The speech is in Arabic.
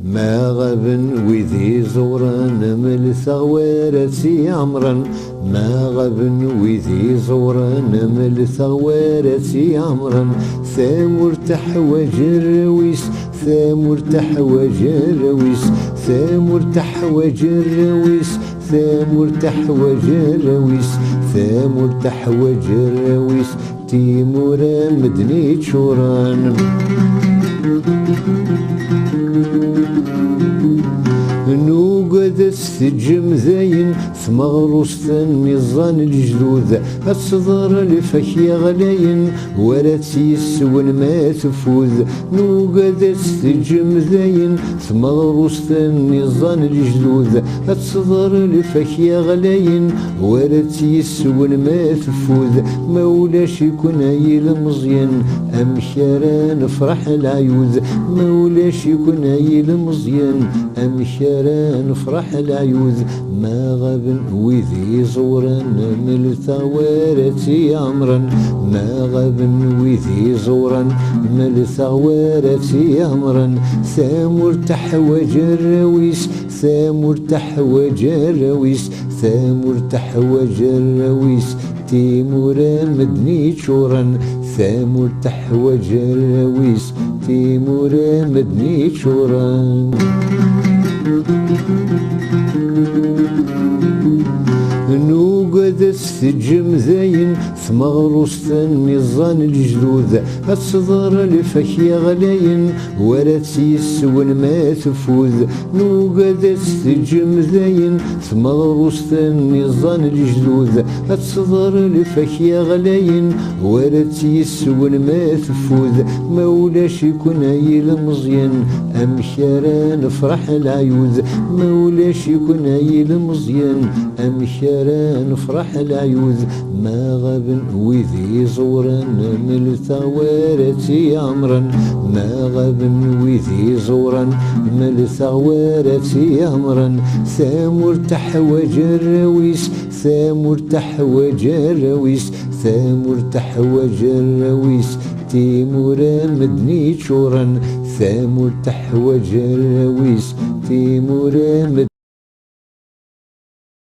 ما غابن ويذي زوران ملث غوارتي عمرا، ما غابن ويذي زوران ملث غوارتي عمرا. ثامر تحوج الرويس، ثامر تحوج الرويس، ثامر تحوج الرويس، ثامر تحوج الرويس، ثامر تحوج الرويس. تيمور مدني تشوران نوقد السجم زين ثمغروس النظام الجدود. الصدر لفك غلين ولا تيسون ما تفوز. نوقد السجم زين ثمغروس النظام الجدود. الصدر لفك غلين ولا تيسون ما تفوز. مولاش يكون عيل مزيان أمشارا نفرح العيوز. مولاش يكون عيل مزيان أمشارا نفرح العيوز. ما غابن ويذي زورا من ثوارتي عمرا، ما غابن ويذي زورا من ثوارتي عمرا. ثامر تحوج الرويس، ثامر تحوج الرويس، ثامر تحوج الرويس. تيمور مدني تشورا، ثامر تحوج الرويس، تيمور مدني تشورا. نوقد السجم زين ثمغروس النظام الجدود. الصدر لفك غلين ولا تيسون ما تفوز. نوقد السجم زين ثمغروس النظام الجدود. الصدر لفك غلين ولا تيسون ما تفوز. مولاش يكون عيل مزيان أمشارا نفرح العيوز. مولاش يكون عيل مزيان أمشارا نفرح العيوز. ما غابن ويذي زورا من ثوارتي عمرا، ما غابن ويذي زورا من ثوارتي عمرا. ثامر تحوج الرويس، ثامر تحوج الرويس، ثامر تحوج الرويس. تيمور مدني تشورا، ثامر تحوج الرويس، تيمور مدني